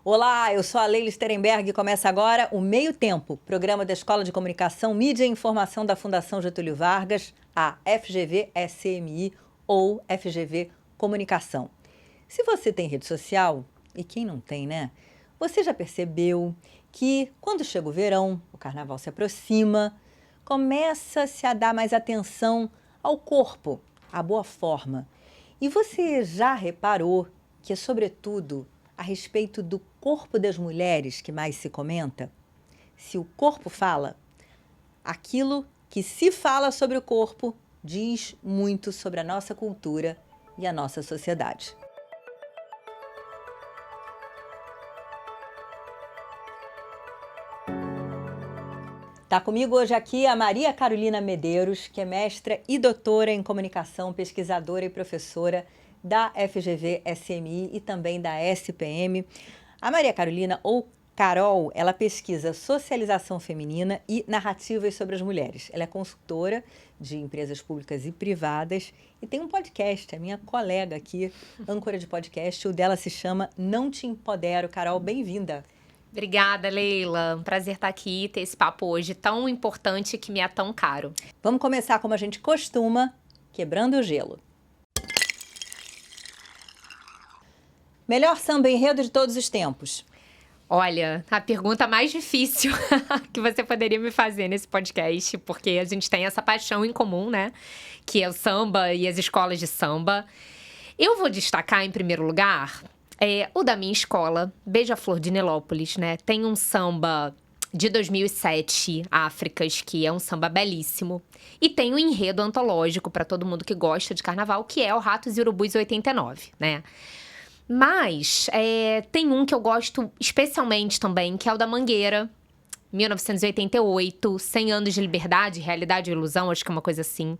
Olá, eu sou a Leila Sterenberg e começa agora o Meio Tempo, programa da Escola de Comunicação, Mídia e Informação da Fundação Getúlio Vargas, a FGV-SMI ou FGV Comunicação. Se você tem rede social, e quem não tem, né? Você já percebeu que quando chega o verão, o carnaval se aproxima, começa-se a dar mais atenção ao corpo, à boa forma. E você já reparou que é sobretudo a respeito do corpo das mulheres que mais se comenta? Se o corpo fala, aquilo que se fala sobre o corpo diz muito sobre a nossa cultura e a nossa sociedade. Está comigo hoje aqui a Maria Carolina Medeiros, que é mestra e doutora em comunicação, pesquisadora e professora da FGV-SMI e também da SPM. A Maria Carolina, ou Carol, ela pesquisa socialização feminina e narrativas sobre as mulheres. Ela é consultora de empresas públicas e privadas e tem um podcast, a minha colega aqui, âncora de podcast, o dela se chama Não Te Empodero. Carol, bem-vinda. Obrigada, Leila. Um prazer estar aqui e ter esse papo hoje tão importante que me é tão caro. Vamos começar como a gente costuma, quebrando o gelo. Melhor samba enredo de todos os tempos? Olha, a pergunta mais difícil que você poderia me fazer nesse podcast, porque a gente tem essa paixão em comum, né? Que é o samba e as escolas de samba. Eu vou destacar, em primeiro lugar, o da minha escola, Beija-Flor de Nilópolis, né? Tem um samba de 2007, Áfricas, que é um samba belíssimo. E tem um enredo antológico para todo mundo que gosta de carnaval, que é o Ratos e Urubus 89, né? Mas tem um que eu gosto especialmente também, que é o da Mangueira, 1988, 100 anos de liberdade, realidade e ilusão, acho que é uma coisa assim,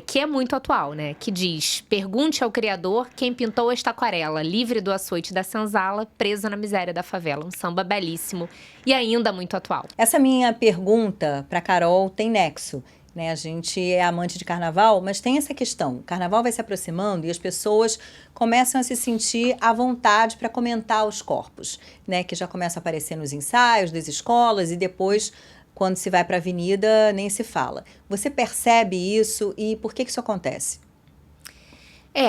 que é muito atual, né? Que diz: pergunte ao Criador quem pintou esta aquarela, livre do açoite da senzala, preso na miséria da favela. Um samba belíssimo e ainda muito atual. Essa minha pergunta para Carol tem nexo, né? A gente é amante de carnaval, mas tem essa questão. O carnaval vai se aproximando e as pessoas começam a se sentir à vontade para comentar os corpos, né? Que já começa a aparecer nos ensaios das escolas e depois, quando se vai para a avenida, nem se fala. Você percebe isso e por que isso acontece?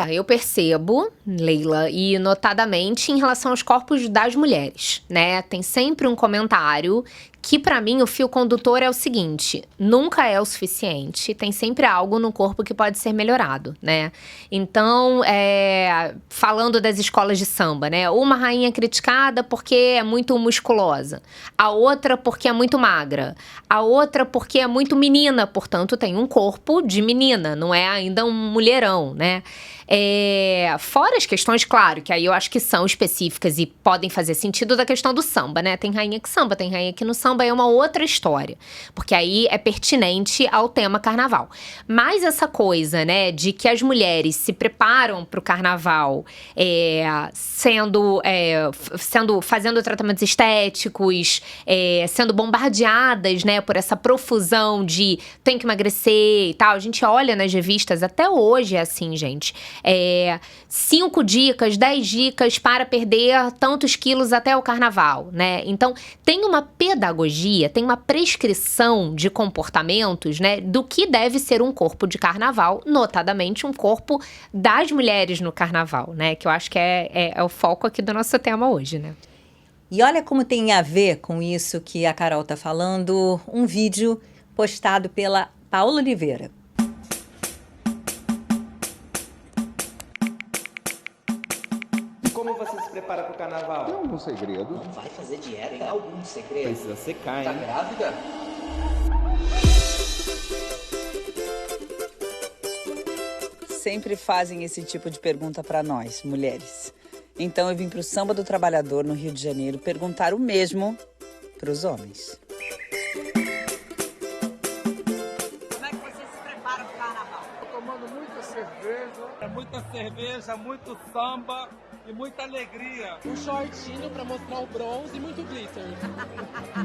Eu percebo, Leila, e notadamente em relação aos corpos das mulheres, né? Tem sempre um comentário que, pra mim, o fio condutor é o seguinte: nunca é o suficiente, tem sempre algo no corpo que pode ser melhorado, né? Então, falando das escolas de samba, né? Uma rainha criticada porque é muito musculosa, a outra porque é muito magra, a outra porque é muito menina, portanto tem um corpo de menina, não é ainda um mulherão, né? Fora as questões, claro, que aí eu acho que são específicas e podem fazer sentido da questão do samba, né? Tem rainha que samba, tem rainha que no samba é uma outra história, porque aí é pertinente ao tema carnaval. Mas essa coisa, né, de que as mulheres se preparam para o carnaval fazendo tratamentos estéticos, sendo bombardeadas, né, por essa profusão de tem que emagrecer e tal. A gente olha nas revistas, até hoje é assim, gente. 5 dicas, 10 dicas para perder tantos quilos até o carnaval, né? Então, tem uma pedagogia, tem uma prescrição de comportamentos, né, do que deve ser um corpo de carnaval, notadamente um corpo das mulheres no carnaval, né? Que eu acho que é o foco aqui do nosso tema hoje, né? E olha como tem a ver com isso que a Carol está falando, um vídeo postado pela Paola Oliveira. Como você se prepara para o carnaval? Tem algum segredo? Não vai fazer dieta? Tem algum segredo? Precisa secar, hein? Tá grávida? Sempre fazem esse tipo de pergunta para nós, mulheres. Então eu vim para o Samba do Trabalhador, no Rio de Janeiro, perguntar o mesmo para os homens. Como é que você se prepara para o carnaval? Tomando muita cerveja, muito samba e muita alegria. Um shortinho pra mostrar o bronze e muito glitter.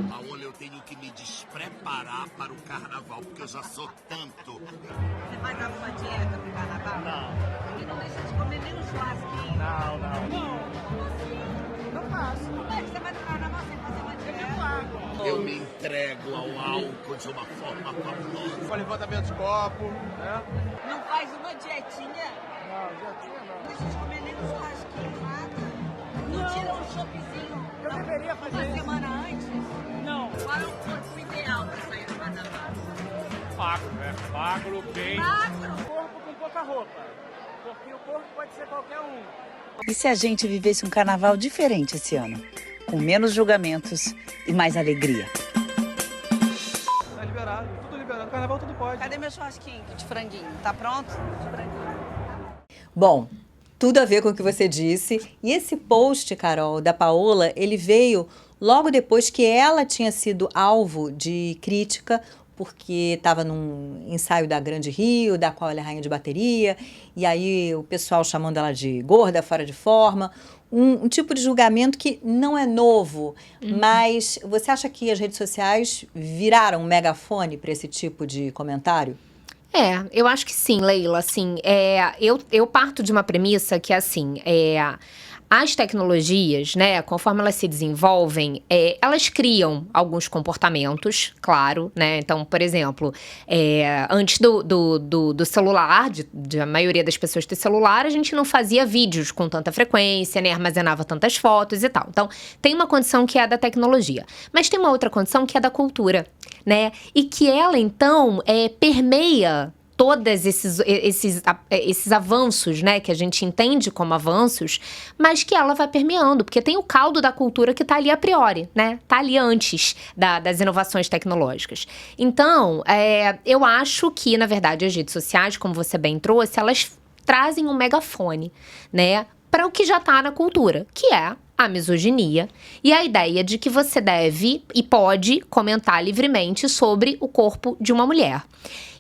Paola, eu tenho que me despreparar para o carnaval, porque eu já sou tanto. Você faz alguma dieta pro carnaval? Não. E não deixa de comer nem um churrasquinho? Não. Não faz Como é que você vai no carnaval sem fazer uma dieta? Eu me entrego ao álcool de uma forma fabulosa. Com levantamento de copo, né? Não faz uma dietinha? Não, dietinha não. Não precisa comer nem um churrasquinho, nada? Não tira um choppzinho? Eu deveria fazer uma isso. semana antes? Não. Qual é o corpo ideal pra sair do carnaval? Magro, né? Magro, bem. Magro? Corpo com pouca roupa. Porque o corpo pode ser qualquer um. E se a gente vivesse um carnaval diferente esse ano? Com menos julgamentos e mais alegria. Tá liberado, tudo liberado. Carnaval tudo pode. Cadê meu churrasquinho de franguinho? Tá pronto? Bom, tudo a ver com o que você disse. E esse post, Carol, da Paola, ele veio logo depois que ela tinha sido alvo de crítica porque estava num ensaio da Grande Rio, da qual ela é rainha de bateria, e aí o pessoal chamando ela de gorda, fora de forma, um tipo de julgamento que não é novo, mas você acha que as redes sociais viraram um megafone para esse tipo de comentário? Eu acho que sim, Leila, assim, eu parto de uma premissa que, assim, as tecnologias, né, conforme elas se desenvolvem, elas criam alguns comportamentos, claro, né, então, por exemplo, antes do celular, de a maioria das pessoas ter celular, a gente não fazia vídeos com tanta frequência, nem armazenava tantas fotos e tal, então, tem uma condição que é a da tecnologia, mas tem uma outra condição que é da cultura, né, e que ela, então, permeia todos esses avanços, né, que a gente entende como avanços, mas que ela vai permeando, porque tem o caldo da cultura que está ali a priori, né, está ali antes das inovações tecnológicas. Então, eu acho que, na verdade, as redes sociais, como você bem trouxe, elas trazem um megafone, né, para o que já está na cultura, que é a misoginia e a ideia de que você deve e pode comentar livremente sobre o corpo de uma mulher.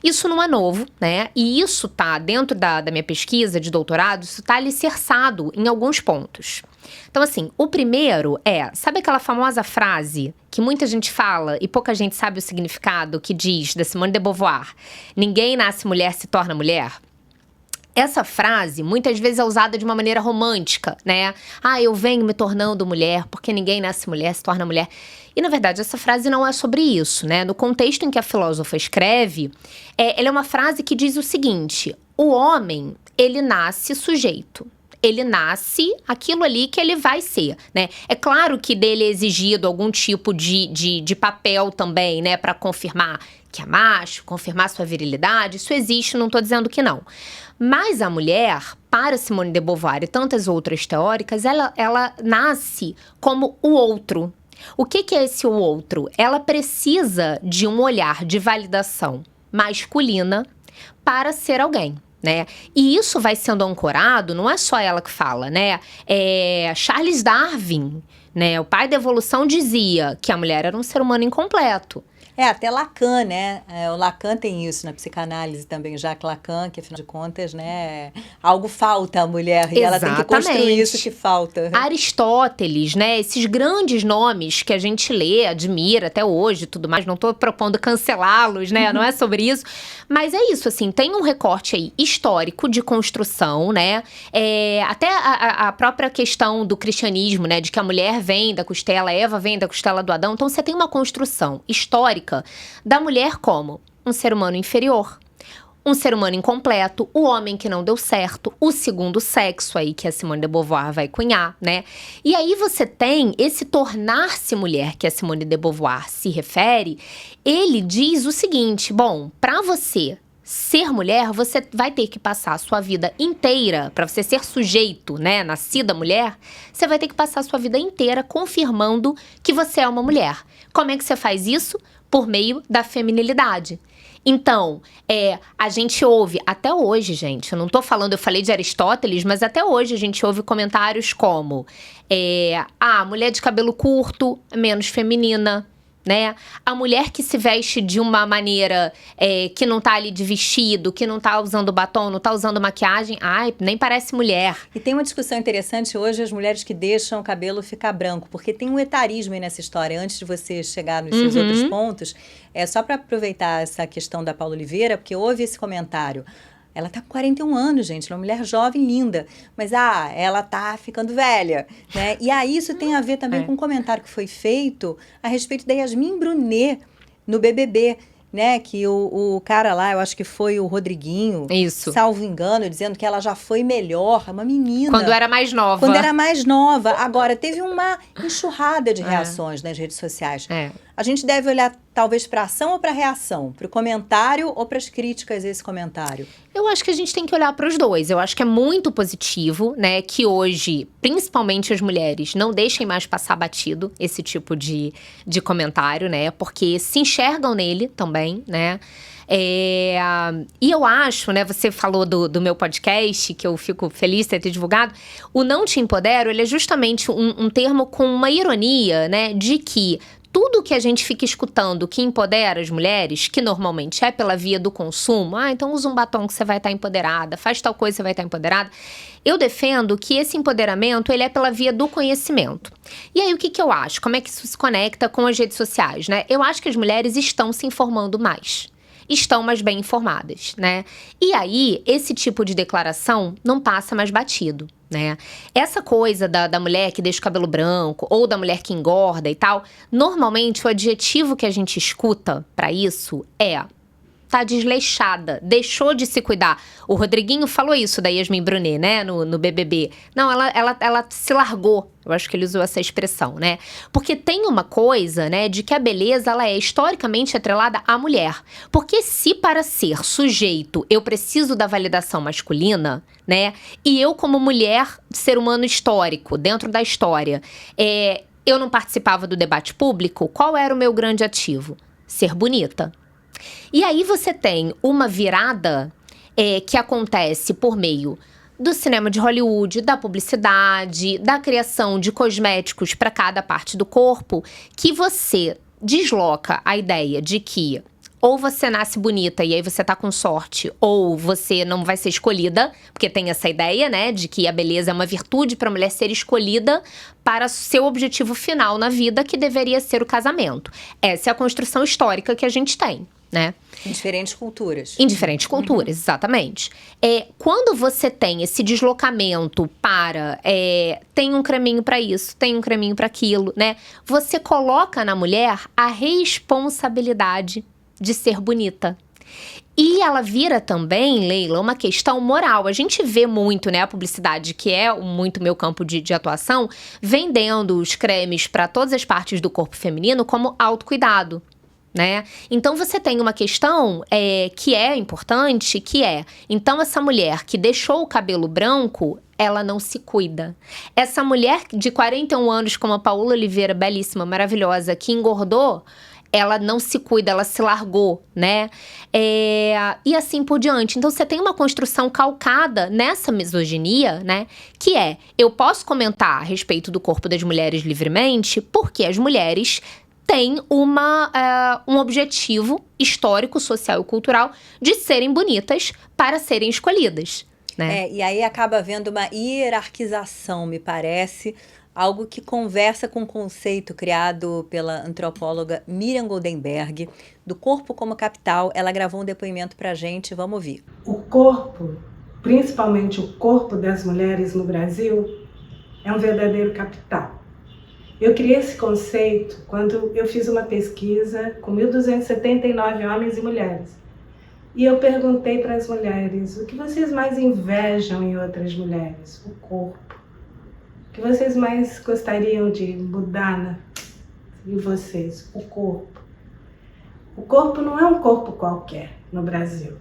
Isso não é novo, né? E isso tá dentro da minha pesquisa de doutorado, isso tá alicerçado em alguns pontos. Então, assim, o primeiro sabe aquela famosa frase que muita gente fala e pouca gente sabe o significado, que diz, da Simone de Beauvoir, ninguém nasce mulher, se torna mulher? Essa frase, muitas vezes, é usada de uma maneira romântica, né? Eu venho me tornando mulher, porque ninguém nasce mulher, se torna mulher. E, na verdade, essa frase não é sobre isso, né? No contexto em que a filósofa escreve, ela é uma frase que diz o seguinte: o homem, ele nasce sujeito. Ele nasce aquilo ali que ele vai ser, né? É claro que dele é exigido algum tipo de papel também, né? Para confirmar que é macho, confirmar sua virilidade. Isso existe, não tô dizendo que não. Mas a mulher, para Simone de Beauvoir e tantas outras teóricas, ela nasce como o outro. O que é esse o outro? Ela precisa de um olhar de validação masculina para ser alguém, né? E isso vai sendo ancorado, não é só ela que fala, né? Charles Darwin, né? O pai da evolução, dizia que a mulher era um ser humano incompleto. Até Lacan, né? O Lacan tem isso na psicanálise também, Jacques Lacan, que afinal de contas, né, algo falta à mulher e ela tem que construir isso que falta. Aristóteles, né, esses grandes nomes que a gente lê, admira até hoje e tudo mais, não tô propondo cancelá-los, né, não é sobre isso, mas é isso, assim, tem um recorte aí histórico de construção, né, até a própria questão do cristianismo, né, de que a mulher vem da costela, Eva vem da costela do Adão, então você tem uma construção histórica da mulher como um ser humano inferior, um ser humano incompleto, o homem que não deu certo, o segundo sexo aí que a Simone de Beauvoir vai cunhar, né? E aí você tem esse tornar-se mulher que a Simone de Beauvoir se refere, ele diz o seguinte: bom, para você ser mulher, você vai ter que passar a sua vida inteira, para você ser sujeito, né, nascida mulher, você vai ter que passar a sua vida inteira confirmando que você é uma mulher. Como é que você faz isso? Por meio da feminilidade. Então, a gente ouve, até hoje, gente, eu não tô falando, eu falei de Aristóteles, mas até hoje a gente ouve comentários como, a mulher de cabelo curto é menos feminina, né? A mulher que se veste de uma maneira que não tá ali de vestido, que não tá usando batom, não tá usando maquiagem, nem parece mulher. E tem uma discussão interessante hoje, as mulheres que deixam o cabelo ficar branco, porque tem um etarismo aí nessa história. Antes de você chegar nos seus outros pontos, só para aproveitar essa questão da Paula Oliveira, porque houve esse comentário. Ela tá com 41 anos, gente, uma mulher jovem, linda. Mas, ela tá ficando velha, né? E aí isso tem a ver também com um comentário que foi feito a respeito da Yasmin Brunet no BBB, né? Que o cara lá, eu acho que foi o Rodriguinho, Isso. salvo engano, dizendo que ela já foi melhor, uma menina. Quando era mais nova. Quando era mais nova. Agora, teve uma enxurrada de reações nas redes sociais. A gente deve olhar, talvez, para a ação ou para a reação? Para o comentário ou para as críticas a esse comentário? Eu acho que a gente tem que olhar para os dois. Eu acho que é muito positivo, né, que hoje, principalmente as mulheres, não deixem mais passar batido esse tipo de comentário, né, porque se enxergam nele também, né. E eu acho, né, você falou do meu podcast, que eu fico feliz de ter divulgado, o Não Te Empodero, ele é justamente um termo com uma ironia, né, de que tudo que a gente fica escutando que empodera as mulheres, que normalmente é pela via do consumo, então usa um batom que você vai estar empoderada, faz tal coisa que você vai estar empoderada. Eu defendo que esse empoderamento, ele é pela via do conhecimento. E aí, o que eu acho? Como é que isso se conecta com as redes sociais, né? Eu acho que as mulheres estão se informando mais. Estão mais bem informadas, né? E aí, esse tipo de declaração não passa mais batido, né? Essa coisa da mulher que deixa o cabelo branco ou da mulher que engorda e tal, normalmente o adjetivo que a gente escuta pra isso é tá desleixada, deixou de se cuidar. O Rodriguinho falou isso da Yasmin Brunet, né, no BBB. Não, ela se largou. Eu acho que ele usou essa expressão, né? Porque tem uma coisa, né, de que a beleza, ela é historicamente atrelada à mulher. Porque se para ser sujeito eu preciso da validação masculina, né, e eu como mulher, ser humano histórico, dentro da história, eu não participava do debate público, qual era o meu grande ativo? Ser bonita. E aí você tem uma virada que acontece por meio do cinema de Hollywood, da publicidade, da criação de cosméticos para cada parte do corpo, que você desloca a ideia de que ou você nasce bonita e aí você tá com sorte, ou você não vai ser escolhida, porque tem essa ideia, né, de que a beleza é uma virtude para a mulher ser escolhida para seu objetivo final na vida, que deveria ser o casamento. Essa é a construção histórica que a gente tem, né? Em diferentes culturas. Em diferentes culturas, exatamente. Quando você tem esse deslocamento para tem um creminho para isso, tem um creminho para aquilo, né? Você coloca na mulher a responsabilidade de ser bonita. E ela vira também, Leila, uma questão moral. A gente vê muito, né, a publicidade, que é muito meu campo de atuação, vendendo os cremes para todas as partes do corpo feminino como autocuidado, né? Então, você tem uma questão que é importante, que então, essa mulher que deixou o cabelo branco, ela não se cuida. Essa mulher de 41 anos, como a Paola Oliveira, belíssima, maravilhosa, que engordou, ela não se cuida, ela se largou, né? E assim por diante. Então, você tem uma construção calcada nessa misoginia, né? Que eu posso comentar a respeito do corpo das mulheres livremente, porque as mulheres têm um objetivo histórico, social e cultural de serem bonitas para serem escolhidas, né? E aí acaba havendo uma hierarquização, me parece, algo que conversa com o conceito criado pela antropóloga Miriam Goldenberg, do corpo como capital. Ela gravou um depoimento pra gente, vamos ouvir. O corpo, principalmente o corpo das mulheres no Brasil, é um verdadeiro capital. Eu criei esse conceito quando eu fiz uma pesquisa com 1.279 homens e mulheres. E eu perguntei para as mulheres, o que vocês mais invejam em outras mulheres? O corpo. O que vocês mais gostariam de mudar em vocês? O corpo. O corpo não é um corpo qualquer no Brasil.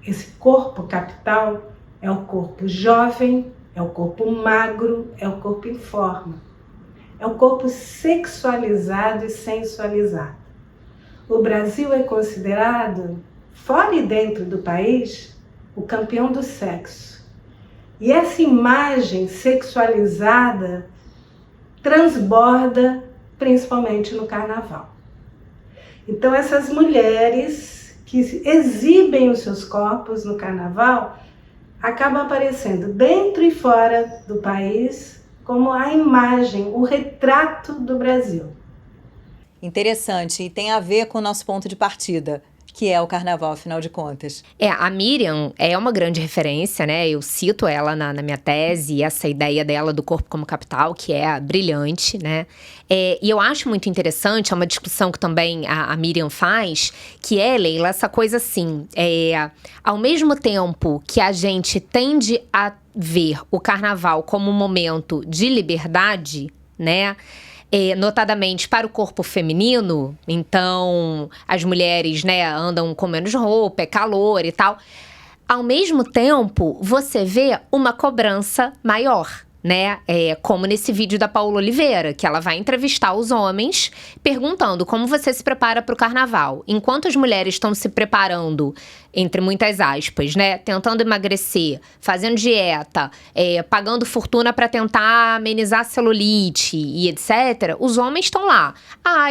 Esse corpo capital é o corpo jovem, é o corpo magro, é o corpo em forma. É o corpo sexualizado e sensualizado. O Brasil é considerado, fora e dentro do país, o campeão do sexo. E essa imagem sexualizada transborda principalmente no carnaval. Então, essas mulheres que exibem os seus corpos no carnaval acabam aparecendo dentro e fora do país como a imagem, o retrato do Brasil. Interessante, e tem a ver com o nosso ponto de partida, que é o carnaval, afinal de contas? A Miriam é uma grande referência, né? Eu cito ela na minha tese, essa ideia dela do corpo como capital, que é brilhante, né? E eu acho muito interessante, é uma discussão que também a Miriam faz, que é, Leila, essa coisa assim, ao mesmo tempo que a gente tende a ver o carnaval como um momento de liberdade, né? Notadamente para o corpo feminino, então as mulheres, né, andam com menos roupa, é calor e tal. Ao mesmo tempo, você vê uma cobrança maior, né? Como nesse vídeo da Paola Oliveira, que ela vai entrevistar os homens perguntando como você se prepara para o carnaval. Enquanto as mulheres estão se preparando, entre muitas aspas, né? Tentando emagrecer, fazendo dieta, pagando fortuna para tentar amenizar a celulite e etc. Os homens estão lá.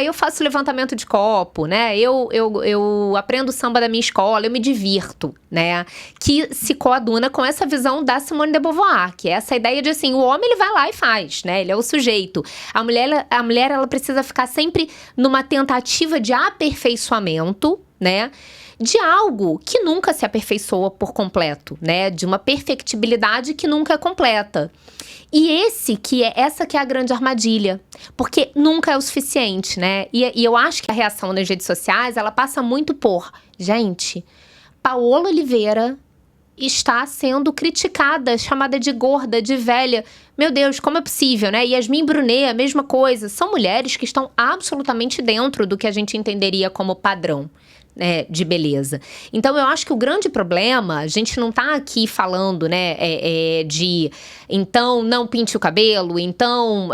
Eu faço levantamento de copo, né? Eu aprendo samba da minha escola, eu me divirto, né? Que se coaduna com essa visão da Simone de Beauvoir, que é essa ideia de assim, o homem ele vai lá e faz, né? Ele é o sujeito. A mulher ela precisa ficar sempre numa tentativa de aperfeiçoamento, né? De algo que nunca se aperfeiçoa por completo, né? De uma perfectibilidade que nunca é completa. E essa que é a grande armadilha, porque nunca é o suficiente, né? E eu acho que a reação nas redes sociais, ela passa muito por, gente, Paola Oliveira está sendo criticada, chamada de gorda, de velha. Meu Deus, como é possível, né? Yasmin Brunet, a mesma coisa. São mulheres que estão absolutamente dentro do que a gente entenderia como padrão, né, de beleza. Então, eu acho que o grande problema, a gente não tá aqui falando, né, então, não pinte o cabelo, então,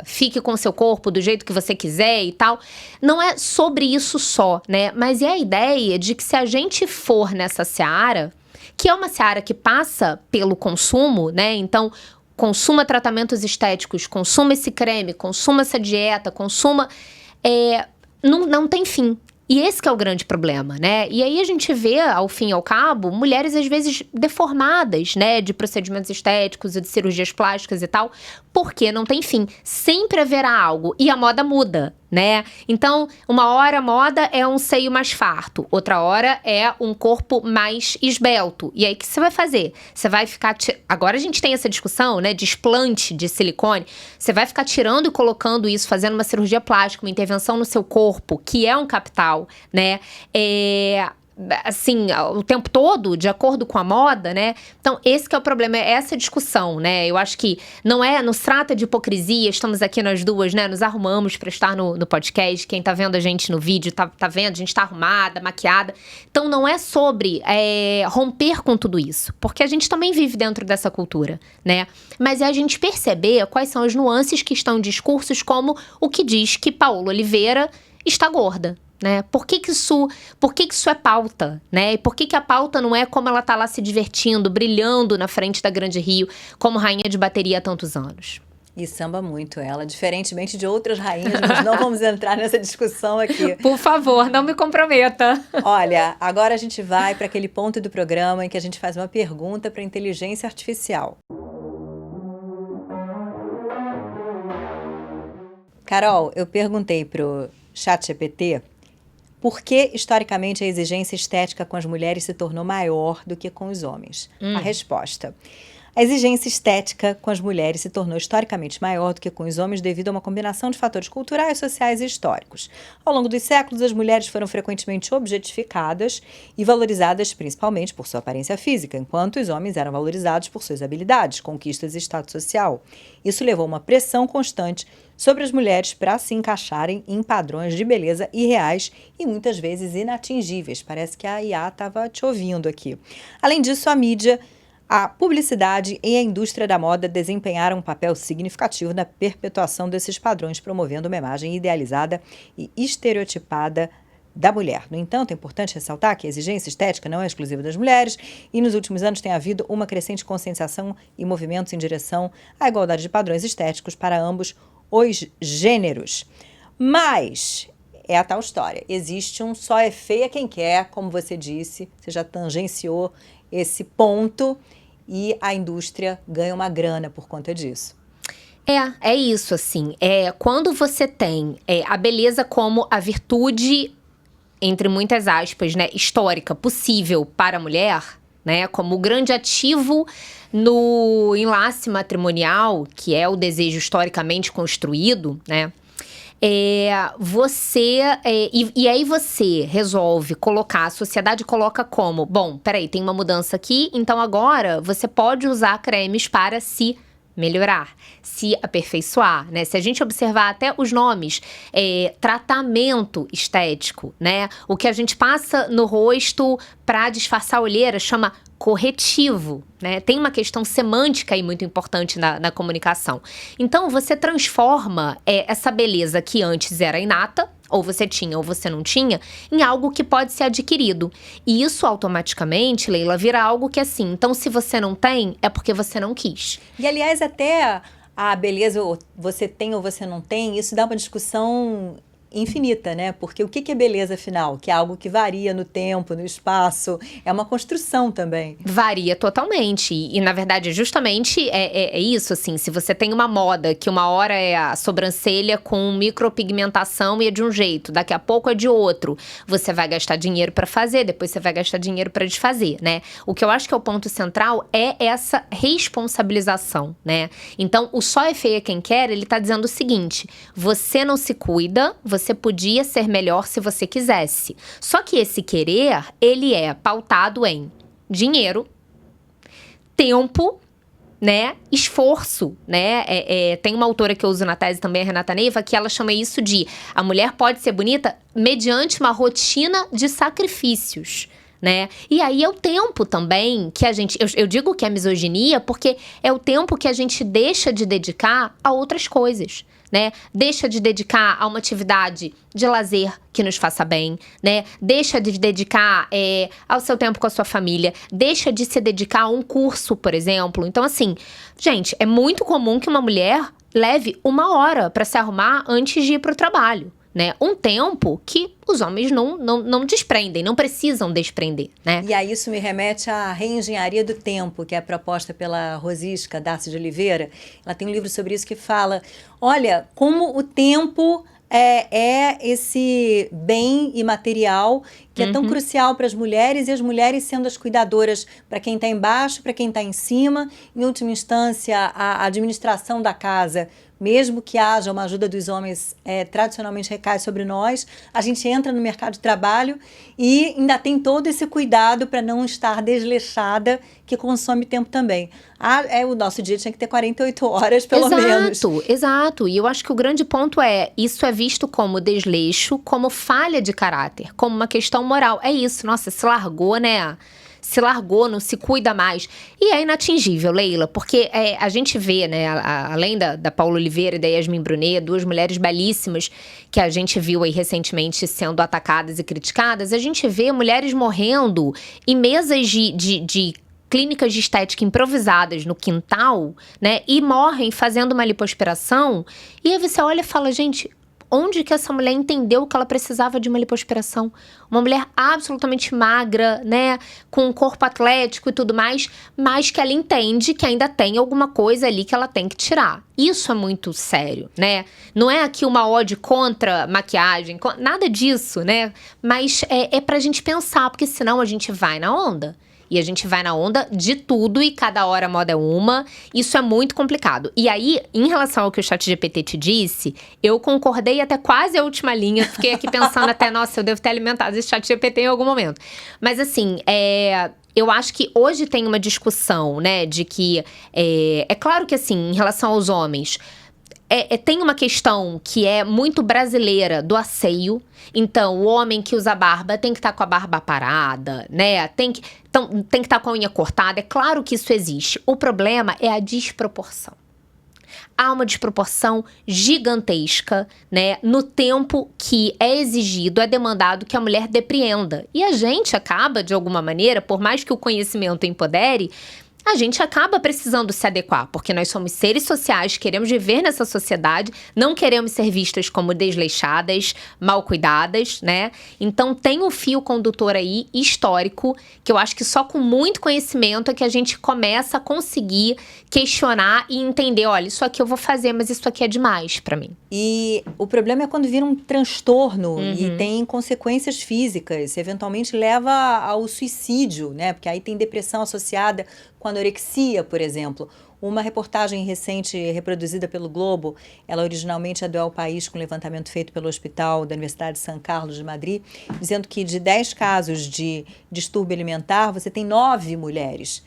fique com o seu corpo do jeito que você quiser e tal. Não é sobre isso só, né, mas é a ideia de que se a gente for nessa seara, que é uma seara que passa pelo consumo, né, então, consuma tratamentos estéticos, consuma esse creme, consuma essa dieta, consuma... não tem fim. E esse que é o grande problema, né? E aí a gente vê, ao fim e ao cabo, mulheres às vezes deformadas, né? De procedimentos estéticos e de cirurgias plásticas e tal, porque não tem fim. Sempre haverá algo. E a moda muda, né? Então, uma hora a moda é um seio mais farto, outra hora é um corpo mais esbelto. E aí, o que você vai fazer? Você vai ficar... Agora a gente tem essa discussão, né? De explante de silicone. Você vai ficar tirando e colocando isso, fazendo uma cirurgia plástica, uma intervenção no seu corpo, que é um capital, né? Assim, o tempo todo, de acordo com a moda, né? Então, esse que é o problema, é essa discussão, né? Eu acho que não se trata de hipocrisia, estamos aqui nós duas, né? Nos arrumamos para estar no podcast, quem tá vendo a gente no vídeo tá vendo, a gente tá arrumada, maquiada. Então, não é sobre romper com tudo isso, porque a gente também vive dentro dessa cultura, né? Mas é a gente perceber quais são as nuances que estão em discursos como o que diz que Paola Oliveira está gorda, né? Por que isso é pauta, né? E por que a pauta não é como ela tá lá se divertindo, brilhando na frente da Grande Rio, como rainha de bateria há tantos anos? E samba muito ela, diferentemente de outras rainhas, mas não vamos entrar nessa discussão aqui. Por favor, não me comprometa. Olha, agora a gente vai para aquele ponto do programa em que a gente faz uma pergunta para a inteligência artificial. Carol, eu perguntei pro ChatGPT por que, historicamente, a exigência estética com as mulheres se tornou maior do que com os homens. A resposta: a exigência estética com as mulheres se tornou historicamente maior do que com os homens devido a uma combinação de fatores culturais, sociais e históricos. Ao longo dos séculos, as mulheres foram frequentemente objetificadas e valorizadas principalmente por sua aparência física, enquanto os homens eram valorizados por suas habilidades, conquistas e status social. Isso levou a uma pressão constante sobre as mulheres para se encaixarem em padrões de beleza irreais e muitas vezes inatingíveis. Parece que a IA estava te ouvindo aqui. Além disso, a mídia, a publicidade e a indústria da moda desempenharam um papel significativo na perpetuação desses padrões, promovendo uma imagem idealizada e estereotipada da mulher. No entanto, é importante ressaltar que a exigência estética não é exclusiva das mulheres e nos últimos anos tem havido uma crescente conscientização e movimentos em direção à igualdade de padrões estéticos para ambos os gêneros. Mas é a tal história. Existe um só é feia quem quer, como você disse, você já tangenciou esse ponto e a indústria ganha uma grana por conta disso. É isso, assim. Quando você tem a beleza como a virtude entre muitas aspas, né, histórica possível para a mulher, né, como o grande ativo no enlace matrimonial, que é o desejo historicamente construído, né, e aí você resolve colocar, a sociedade coloca como, bom, peraí, tem uma mudança aqui, então agora você pode usar cremes para se melhorar, se aperfeiçoar, né? Se a gente observar até os nomes, tratamento estético, né? O que a gente passa no rosto para disfarçar a olheira chama corretivo, né? Tem uma questão semântica aí muito importante na comunicação. Então, você transforma essa beleza que antes era inata, ou você tinha ou você não tinha, em algo que pode ser adquirido. E isso automaticamente, Leila, vira algo que assim, então se você não tem, é porque você não quis. E aliás, até a beleza, você tem ou você não tem, isso dá uma discussão infinita, né? Porque o que é beleza, afinal? Que é algo que varia no tempo, no espaço, é uma construção também. Varia totalmente. E na verdade, justamente é isso, assim, se você tem uma moda que uma hora é a sobrancelha com micropigmentação e é de um jeito, daqui a pouco é de outro, você vai gastar dinheiro para fazer, depois você vai gastar dinheiro para desfazer, né? O que eu acho que é o ponto central é essa responsabilização, né? Então, o só é feia quem quer, ele tá dizendo o seguinte, você não se cuida, você podia ser melhor se você quisesse. Só que esse querer, ele é pautado em dinheiro, tempo, né, esforço, né? Tem uma autora que eu uso na tese também, a Renata Neiva, que ela chama isso de a mulher pode ser bonita mediante uma rotina de sacrifícios. Né? E aí é o tempo também que a gente... Eu digo que é misoginia porque é o tempo que a gente deixa de dedicar a outras coisas, né? Deixa de dedicar a uma atividade de lazer que nos faça bem, né? Deixa de dedicar ao seu tempo com a sua família. Deixa de se dedicar a um curso, por exemplo. Então, assim, gente, é muito comum que uma mulher leve 1 hora para se arrumar antes de ir para o trabalho. Né? Um tempo que os homens não desprendem, não precisam desprender, né? E aí isso me remete à reengenharia do tempo, que é proposta pela Rosisca Darcy de Oliveira. Ela tem um livro sobre isso que fala, olha, como o tempo é esse bem imaterial que é tão crucial para as mulheres, e as mulheres sendo as cuidadoras para quem está embaixo, para quem está em cima. Em última instância, a administração da casa, mesmo que haja uma ajuda dos homens, tradicionalmente recai sobre nós. A gente entra no mercado de trabalho e ainda tem todo esse cuidado para não estar desleixada, que consome tempo também. O nosso dia tinha que ter 48 horas, pelo menos. Exato. E eu acho que o grande ponto isso é visto como desleixo, como falha de caráter, como uma questão moral. É isso, nossa, se largou, né? Se largou, não se cuida mais. E é inatingível, Leila, porque a gente vê, né, além da Paula Oliveira e da Yasmin Brunet, 2 mulheres belíssimas que a gente viu aí recentemente sendo atacadas e criticadas, a gente vê mulheres morrendo em mesas de clínicas de estética improvisadas no quintal, né, e morrem fazendo uma lipoaspiração, e aí você olha e fala, gente, onde que essa mulher entendeu que ela precisava de uma lipoaspiração? Uma mulher absolutamente magra, né? Com um corpo atlético e tudo mais, mas que ela entende que ainda tem alguma coisa ali que ela tem que tirar. Isso é muito sério, né? Não é aqui uma ode contra maquiagem, nada disso, né? Mas é pra gente pensar, porque senão a gente vai na onda. E a gente vai na onda de tudo e cada hora a moda é uma. Isso é muito complicado. E aí, em relação ao que o ChatGPT te disse, eu concordei até quase a última linha. Fiquei aqui pensando até, nossa, eu devo ter alimentado esse ChatGPT em algum momento. Mas assim, eu acho que hoje tem uma discussão, né, de que... É claro que assim, em relação aos homens... tem uma questão que é muito brasileira do asseio. Então, o homem que usa barba tem que estar com a barba parada, né? Tem que estar com a unha cortada. É claro que isso existe. O problema é a desproporção. Há uma desproporção gigantesca, né? No tempo que é exigido, é demandado que a mulher depreenda. E a gente acaba, de alguma maneira, por mais que o conhecimento empodere, a gente acaba precisando se adequar, porque nós somos seres sociais, queremos viver nessa sociedade, não queremos ser vistas como desleixadas, mal cuidadas, né? Então tem um fio condutor aí histórico, que eu acho que só com muito conhecimento é que a gente começa a conseguir questionar e entender, olha, isso aqui eu vou fazer, mas isso aqui é demais pra mim. E o problema é quando vira um transtorno e tem consequências físicas, eventualmente leva ao suicídio, né? Porque aí tem depressão associada com anorexia, por exemplo. Uma reportagem recente reproduzida pelo Globo, ela originalmente é do El País, com levantamento feito pelo Hospital da Universidade de São Carlos de Madrid, dizendo que de 10 casos de distúrbio alimentar, você tem 9 mulheres.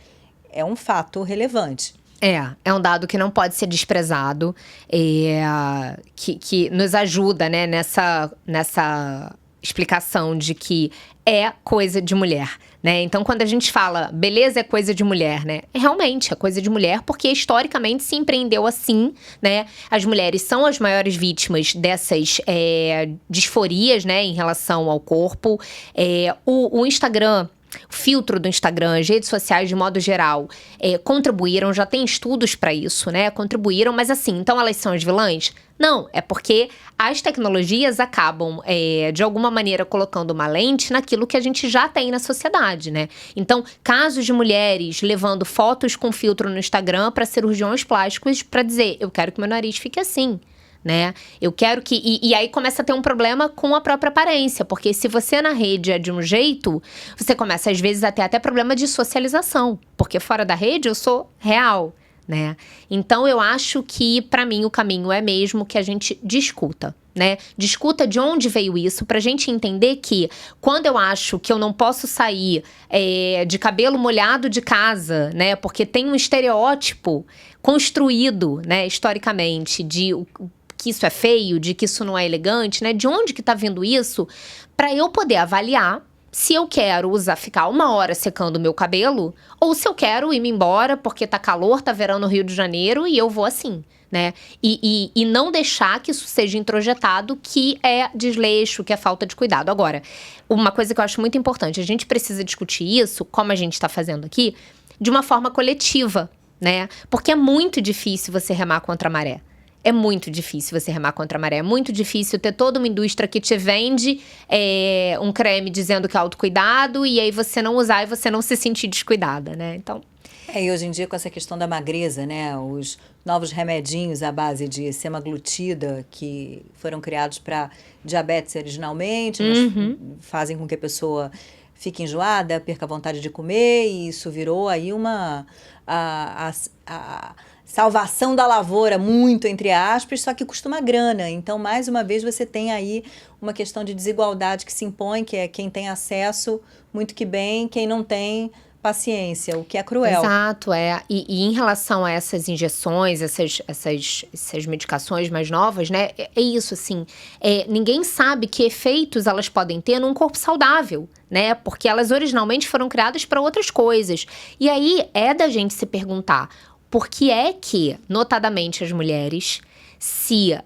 É um fato relevante. É um dado que não pode ser desprezado, que nos ajuda, né, nessa explicação de que é coisa de mulher, né? Então, quando a gente fala beleza é coisa de mulher, né? Realmente é coisa de mulher, porque historicamente se empreendeu assim, né? As mulheres são as maiores vítimas dessas disforias, né, em relação ao corpo. O Instagram, o filtro do Instagram, as redes sociais de modo geral, contribuíram, já tem estudos para isso, né? Contribuíram, mas assim, então elas são as vilãs? Não, é porque as tecnologias acabam, de alguma maneira, colocando uma lente naquilo que a gente já tem na sociedade, né? Então, casos de mulheres levando fotos com filtro no Instagram para cirurgiões plásticos para dizer, eu quero que meu nariz fique assim, né? Eu quero que... E aí começa a ter um problema com a própria aparência, porque se você na rede é de um jeito, você começa às vezes a ter até problema de socialização, porque fora da rede eu sou real, né? Então eu acho que pra mim o caminho é mesmo que a gente discuta, né? Discuta de onde veio isso, pra gente entender que quando eu acho que eu não posso sair de cabelo molhado de casa, né? Porque tem um estereótipo construído, né, historicamente, de que isso é feio, de que isso não é elegante, né? De onde que tá vindo isso? Pra eu poder avaliar se eu quero ficar 1 hora secando o meu cabelo, ou se eu quero ir-me embora porque tá calor, tá verão no Rio de Janeiro e eu vou assim, né? E não deixar que isso seja introjetado, que é desleixo, que é falta de cuidado. Agora, uma coisa que eu acho muito importante, a gente precisa discutir isso, como a gente tá fazendo aqui, de uma forma coletiva, né? Porque é muito difícil você remar contra a maré. É muito difícil você remar contra a maré. É muito difícil ter toda uma indústria que te vende um creme dizendo que é autocuidado e aí você não usar e você não se sentir descuidada, né? Então... E hoje em dia com essa questão da magreza, né? Os novos remedinhos à base de semaglutida que foram criados para diabetes originalmente, mas fazem com que a pessoa fique enjoada, perca a vontade de comer, e isso virou aí a salvação da lavoura, muito entre aspas, só que custa uma grana. Então, mais uma vez, você tem aí uma questão de desigualdade que se impõe, que é quem tem acesso, muito que bem, quem não tem, paciência, o que é cruel. Exato, E em relação a essas injeções, essas medicações mais novas, né, é isso, assim, ninguém sabe que efeitos elas podem ter num corpo saudável, né, porque elas originalmente foram criadas para outras coisas. E aí, é da gente se perguntar, por que é que, notadamente as mulheres, se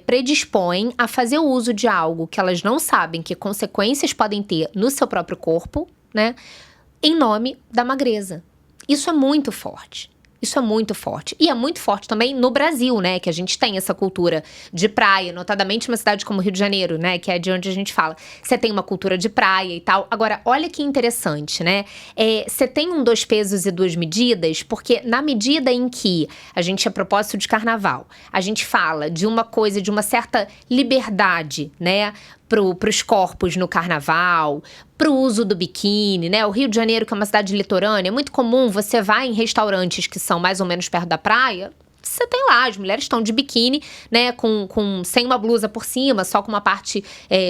predispõem a fazer o uso de algo que elas não sabem que consequências podem ter no seu próprio corpo, né? Em nome da magreza. Isso é muito forte. Isso é muito forte. E é muito forte também no Brasil, né? Que a gente tem essa cultura de praia, notadamente uma cidade como Rio de Janeiro, né? Que é de onde a gente fala. Você tem uma cultura de praia e tal. Agora, olha que interessante, né? Você tem um 2 pesos e 2 medidas, porque na medida em que a gente, a propósito de carnaval, a gente fala de uma coisa, de uma certa liberdade, né? Pros corpos no carnaval, pro uso do biquíni, né? O Rio de Janeiro, que é uma cidade litorânea, é muito comum, você vai em restaurantes que são mais ou menos perto da praia, você tem lá, as mulheres estão de biquíni, né, sem uma blusa por cima, só com uma parte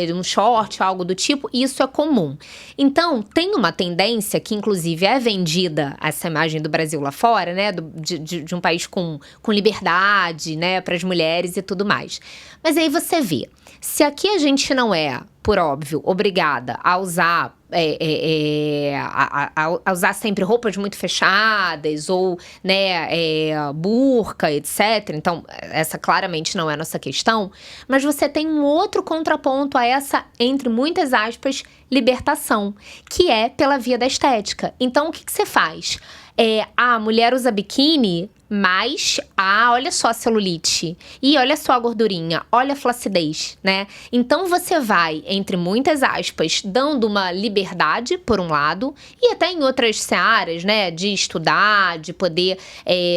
de um short, algo do tipo, e isso é comum. Então, tem uma tendência que, inclusive, é vendida, essa imagem do Brasil lá fora, né, de um país com liberdade, né, para as mulheres e tudo mais. Mas aí você vê, se aqui a gente não é, por óbvio, obrigada a usar a usar sempre roupas muito fechadas ou, né, burca, etc. Então, essa claramente não é a nossa questão. Mas você tem um outro contraponto a essa, entre muitas aspas, libertação, que é pela via da estética. Então, o que você faz? A mulher usa biquíni, mas, olha só a celulite. E olha só a gordurinha, olha a flacidez, né? Então, você vai, entre muitas aspas, dando uma liberdade, por um lado, e até em outras searas, né? De estudar, de poder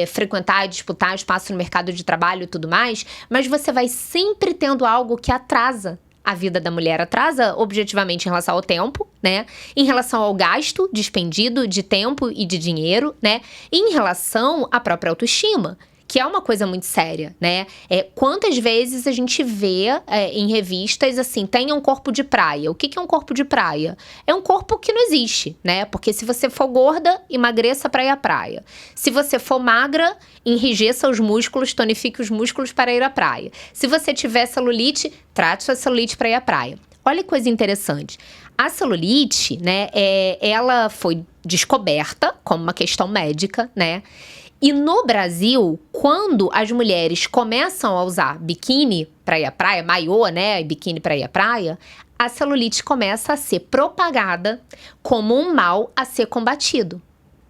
frequentar e disputar espaço no mercado de trabalho e tudo mais. Mas você vai sempre tendo algo que atrasa a vida da mulher, atrasa objetivamente em relação ao tempo, né? Em relação ao gasto despendido de tempo e de dinheiro, né? E em relação à própria autoestima, que é uma coisa muito séria, né? Quantas vezes a gente vê em revistas, assim, tenha um corpo de praia. O que é um corpo de praia? É um corpo que não existe, né? Porque se você for gorda, emagreça para ir à praia. Se você for magra, enrijeça os músculos, tonifique os músculos para ir à praia. Se você tiver celulite, trate sua celulite para ir à praia. Olha que coisa interessante. A celulite, né, ela foi descoberta como uma questão médica, né? E no Brasil, quando as mulheres começam a usar biquíni para ir à praia, maiô, né, e biquíni para ir à praia, a celulite começa a ser propagada como um mal a ser combatido,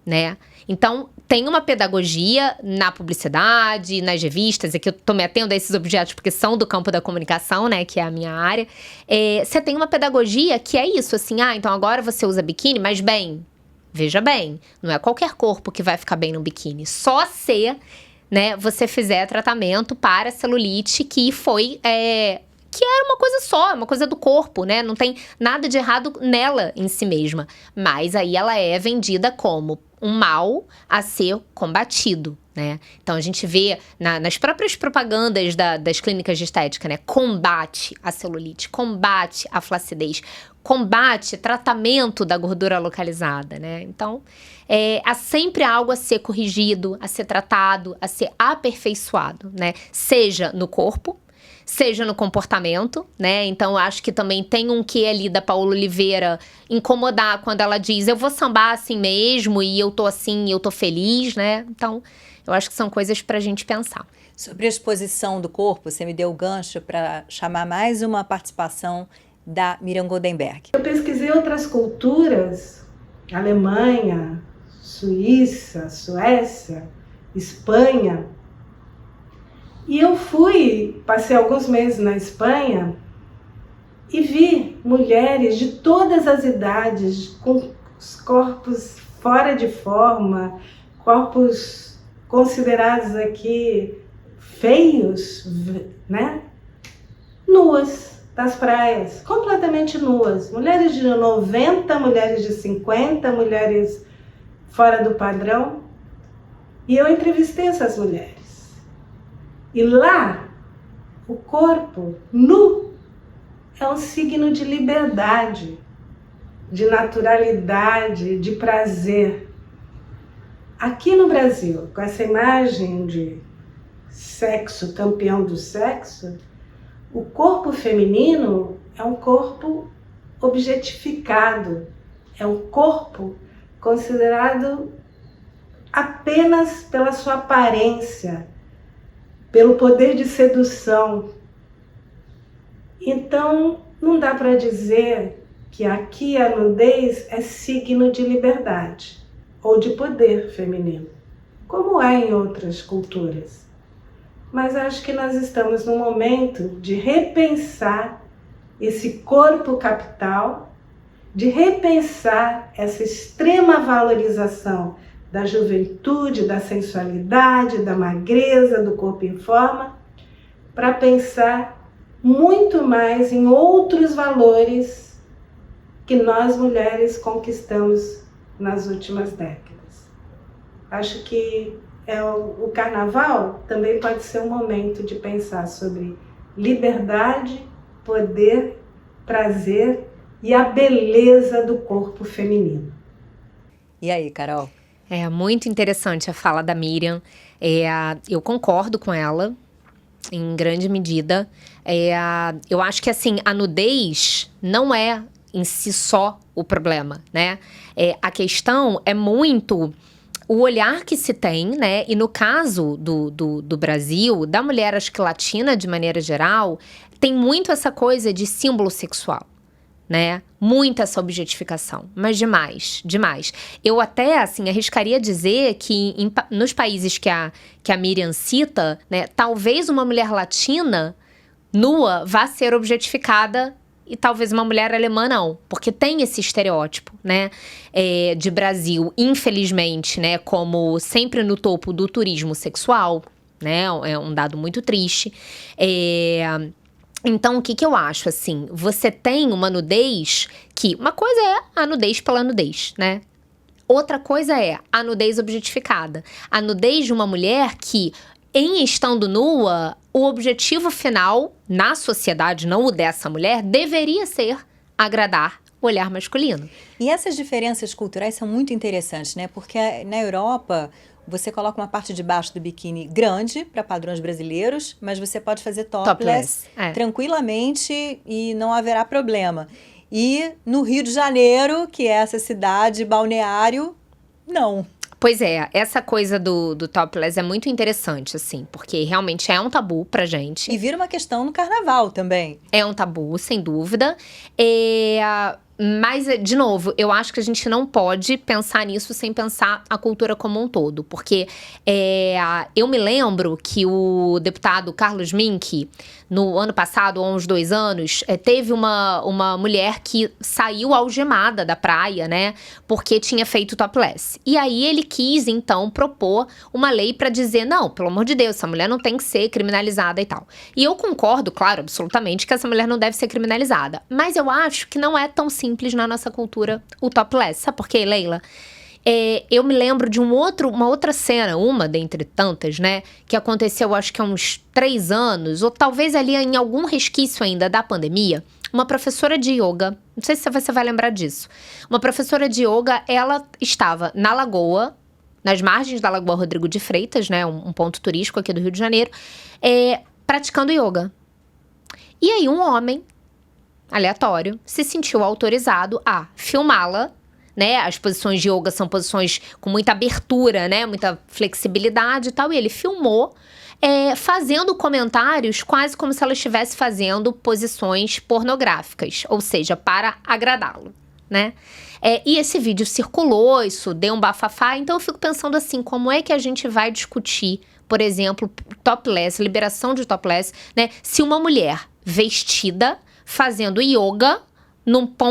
né? Então, tem uma pedagogia na publicidade, nas revistas, aqui eu tô me atendo a esses objetos porque são do campo da comunicação, né, que é a minha área. Você tem uma pedagogia que é isso, assim, então agora você usa biquíni, mas bem... Veja bem, não é qualquer corpo que vai ficar bem no biquíni. Só se, né, você fizer tratamento para celulite que foi... que era uma coisa só, uma coisa do corpo, né? Não tem nada de errado nela em si mesma. Mas aí ela é vendida como um mal a ser combatido, né? Então, a gente vê nas próprias propagandas das clínicas de estética, né? Combate a celulite, combate a flacidez, combate, tratamento da gordura localizada, né? Então, há sempre algo a ser corrigido, a ser tratado, a ser aperfeiçoado, né? Seja no corpo, seja no comportamento, né? Então, acho que também tem um quê ali da Paola Oliveira incomodar quando ela diz eu vou sambar assim mesmo e eu tô assim, eu tô feliz, né? Então, eu acho que são coisas pra gente pensar. Sobre a exposição do corpo, você me deu o gancho para chamar mais uma participação da Miriam Goldenberg. Eu pesquisei outras culturas, Alemanha, Suíça, Suécia, Espanha. E eu passei alguns meses na Espanha e vi mulheres de todas as idades, com os corpos fora de forma, corpos considerados aqui feios, né? Nuas das praias, completamente nuas. Mulheres de 90, mulheres de 50, mulheres fora do padrão. E eu entrevistei essas mulheres. E lá, o corpo nu é um signo de liberdade, de naturalidade, de prazer. Aqui no Brasil, com essa imagem de sexo, campeão do sexo, o corpo feminino é um corpo objetificado, é um corpo considerado apenas pela sua aparência, pelo poder de sedução. Então, não dá para dizer que aqui a nudez é signo de liberdade ou de poder feminino, como é em outras culturas. Mas acho que nós estamos num momento de repensar esse corpo capital, de repensar essa extrema valorização da juventude, da sensualidade, da magreza, do corpo em forma, para pensar muito mais em outros valores que nós mulheres conquistamos nas últimas décadas. Acho que o carnaval também pode ser um momento de pensar sobre liberdade, poder, prazer e a beleza do corpo feminino. E aí, Carol? É muito interessante a fala da Miriam. Eu concordo com ela, em grande medida. Eu acho que, assim, a nudez não é em si só o problema, né? A questão é muito o olhar que se tem, né? E no caso do Brasil, da mulher, acho que latina de maneira geral, tem muito essa coisa de símbolo sexual, né? Muita essa objetificação, mas demais, demais. Eu até, assim, arriscaria dizer que nos países que a Miriam cita, né, talvez uma mulher latina nua vá ser objetificada e talvez uma mulher alemã não, porque tem esse estereótipo, né, de Brasil, infelizmente, né, como sempre no topo do turismo sexual, né, é um dado muito triste. Então, o que eu acho, assim, você tem uma nudez que... Uma coisa é a nudez pela nudez, né? Outra coisa é a nudez objetificada. A nudez de uma mulher que, em estando nua, o objetivo final, na sociedade, não o dessa mulher, deveria ser agradar o olhar masculino. E essas diferenças culturais são muito interessantes, né? Porque na Europa... Você coloca uma parte de baixo do biquíni grande para padrões brasileiros, mas você pode fazer topless tranquilamente e não haverá problema. E no Rio de Janeiro, que é essa cidade balneário, não. Pois é, essa coisa do topless é muito interessante, assim, porque realmente é um tabu pra gente. E vira uma questão no carnaval também. É um tabu, sem dúvida. Mas, de novo, eu acho que a gente não pode pensar nisso sem pensar a cultura como um todo. Porque eu me lembro que o deputado Carlos Mink, no ano passado, há uns 2 anos, teve uma mulher que saiu algemada da praia, né? Porque tinha feito topless. E aí ele quis, então, propor uma lei para dizer, não, pelo amor de Deus, essa mulher não tem que ser criminalizada e tal. E eu concordo, claro, absolutamente, que essa mulher não deve ser criminalizada. Mas eu acho que não é tão simples na nossa cultura o topless. Sabe por quê, Leila? Eu me lembro de uma outra cena, uma dentre tantas, né? Que aconteceu, acho que há uns 3 anos, ou talvez ali em algum resquício ainda da pandemia. Uma professora de yoga, não sei se você vai lembrar disso. Uma professora de yoga, ela estava na lagoa, nas margens da Lagoa Rodrigo de Freitas, né? Um ponto turístico aqui do Rio de Janeiro, praticando yoga. E aí um homem aleatório se sentiu autorizado a filmá-la, né? As posições de yoga são posições com muita abertura, né? Muita flexibilidade e tal. E ele filmou fazendo comentários quase como se ela estivesse fazendo posições pornográficas, ou seja, para agradá-lo, né? E esse vídeo circulou, isso deu um bafafá. Então eu fico pensando assim, como é que a gente vai discutir, por exemplo, topless, liberação de topless, né? Se uma mulher vestida fazendo yoga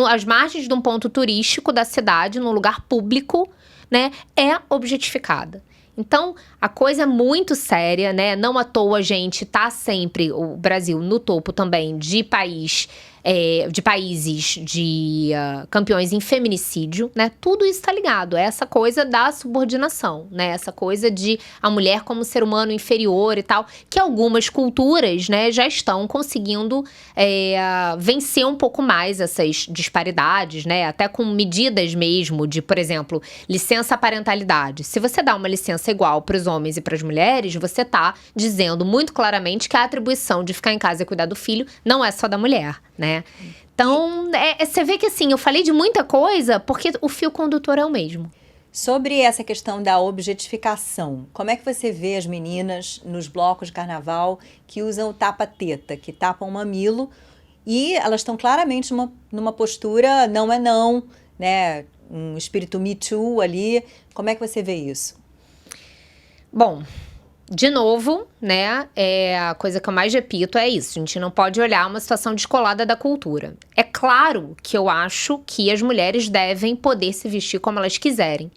às margens de um ponto turístico da cidade, num lugar público, né, é objetificada. Então, a coisa é muito séria, né? Não à toa a gente tá sempre, o Brasil, no topo também de países de campeões em feminicídio, né? Tudo isso tá ligado. É essa coisa da subordinação, né? Essa coisa de a mulher como ser humano inferior e tal, que algumas culturas, né, já estão conseguindo vencer um pouco mais essas disparidades, né? Até com medidas mesmo de, por exemplo, licença parentalidade. Se você dá uma licença igual para os homens e para as mulheres, você tá dizendo muito claramente que a atribuição de ficar em casa e cuidar do filho não é só da mulher, né? Então, você vê que assim, eu falei de muita coisa porque o fio condutor é o mesmo. Sobre essa questão da objetificação, como é que você vê as meninas nos blocos de carnaval que usam o tapa-teta, que tapam o mamilo, e elas estão claramente numa postura não é não, né? Um espírito Me Too ali. Como é que você vê isso? Bom, de novo, né, a coisa que eu mais repito é isso. A gente não pode olhar uma situação descolada da cultura. É claro que eu acho que as mulheres devem poder se vestir como elas quiserem.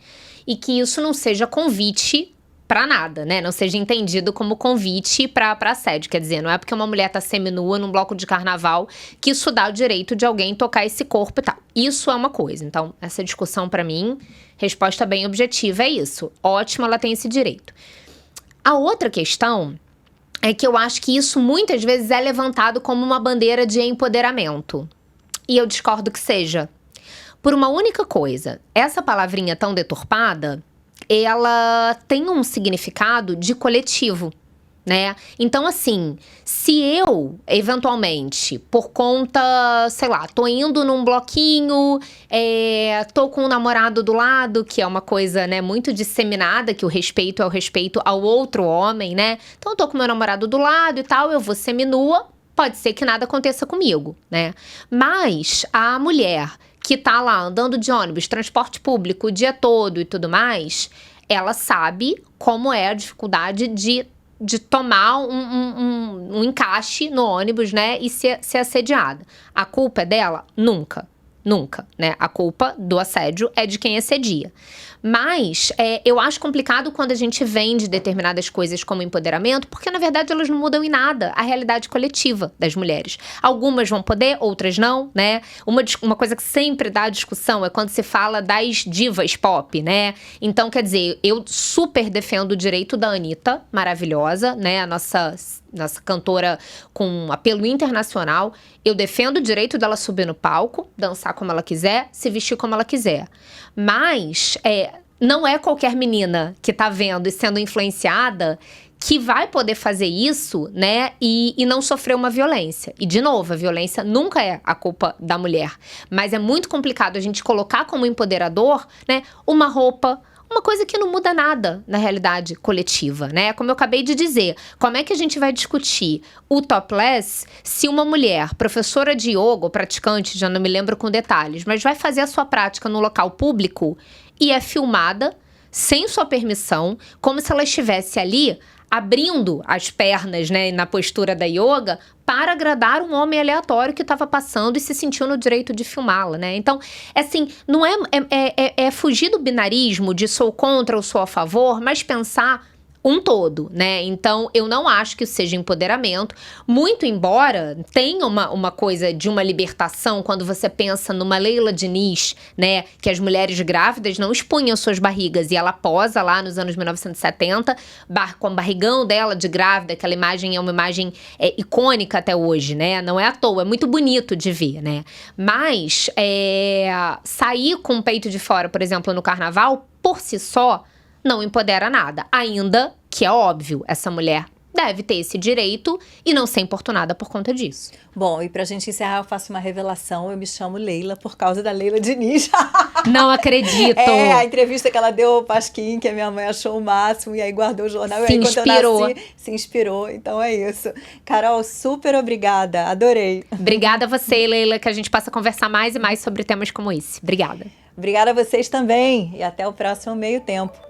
E que isso não seja convite pra nada, né? Não seja entendido como convite pra assédio. Quer dizer, não é porque uma mulher tá seminua num bloco de carnaval que isso dá o direito de alguém tocar esse corpo e tal. Isso é uma coisa. Então, essa discussão pra mim, resposta bem objetiva é isso. Ótimo, ela tem esse direito. A outra questão é que eu acho que isso muitas vezes é levantado como uma bandeira de empoderamento. E eu discordo que seja. Por uma única coisa, essa palavrinha tão deturpada, ela tem um significado de coletivo, né? Então, assim, se eu, eventualmente, por conta, sei lá, tô indo num bloquinho, tô com um namorado do lado, que é uma coisa, né, muito disseminada, que o respeito é o respeito ao outro homem, né? Então, eu tô com meu namorado do lado e tal, eu vou seminua, pode ser que nada aconteça comigo, né? Mas a mulher que tá lá andando de ônibus, transporte público o dia todo e tudo mais, ela sabe como é a dificuldade de tomar um encaixe no ônibus, né? E ser assediada. A culpa é dela? Nunca. Nunca, né? A culpa do assédio é de quem assedia. Mas eu acho complicado quando a gente vende determinadas coisas como empoderamento, porque na verdade elas não mudam em nada a realidade coletiva das mulheres. Algumas vão poder, outras não, né? Uma coisa que sempre dá discussão é quando se fala das divas pop, né? Então, quer dizer, eu super defendo o direito da Anitta, maravilhosa, né? A nossa cantora com apelo internacional. Eu defendo o direito dela subir no palco, dançar como ela quiser, se vestir como ela quiser. Mas não é qualquer menina que tá vendo e sendo influenciada que vai poder fazer isso, né, e não sofrer uma violência. E, de novo, a violência nunca é a culpa da mulher. Mas é muito complicado a gente colocar como empoderador, né, uma roupa, uma coisa que não muda nada na realidade coletiva, né? Como eu acabei de dizer, como é que a gente vai discutir o topless se uma mulher, professora de yoga ou praticante, já não me lembro com detalhes, mas vai fazer a sua prática no local público e é filmada sem sua permissão, como se ela estivesse ali abrindo as pernas, né, na postura da yoga, para agradar um homem aleatório que estava passando e se sentiu no direito de filmá-la, né? Então, assim, não é fugir do binarismo de sou contra ou sou a favor, mas pensar um todo, né? Então, eu não acho que isso seja empoderamento, muito embora tenha uma coisa de uma libertação quando você pensa numa Leila Diniz, né? Que as mulheres grávidas não expunham suas barrigas e ela posa lá nos anos 1970, com o barrigão dela de grávida, aquela imagem é uma imagem icônica até hoje, né? Não é à toa, é muito bonito de ver, né? Mas sair com o peito de fora, por exemplo, no carnaval, por si só, não empodera nada. Ainda que é óbvio, essa mulher deve ter esse direito e não ser importunada por conta disso. Bom, e pra gente encerrar, eu faço uma revelação. Eu me chamo Leila por causa da Leila Diniz. Não acredito! A entrevista que ela deu ao Pasquim, que a minha mãe achou o máximo, e aí guardou o jornal. Se e aí, inspirou. Quando eu nasci, se inspirou. Então é isso. Carol, super obrigada. Adorei. Obrigada a você, Leila, que a gente possa conversar mais e mais sobre temas como esse. Obrigada. Obrigada a vocês também. E até o próximo Meio Tempo.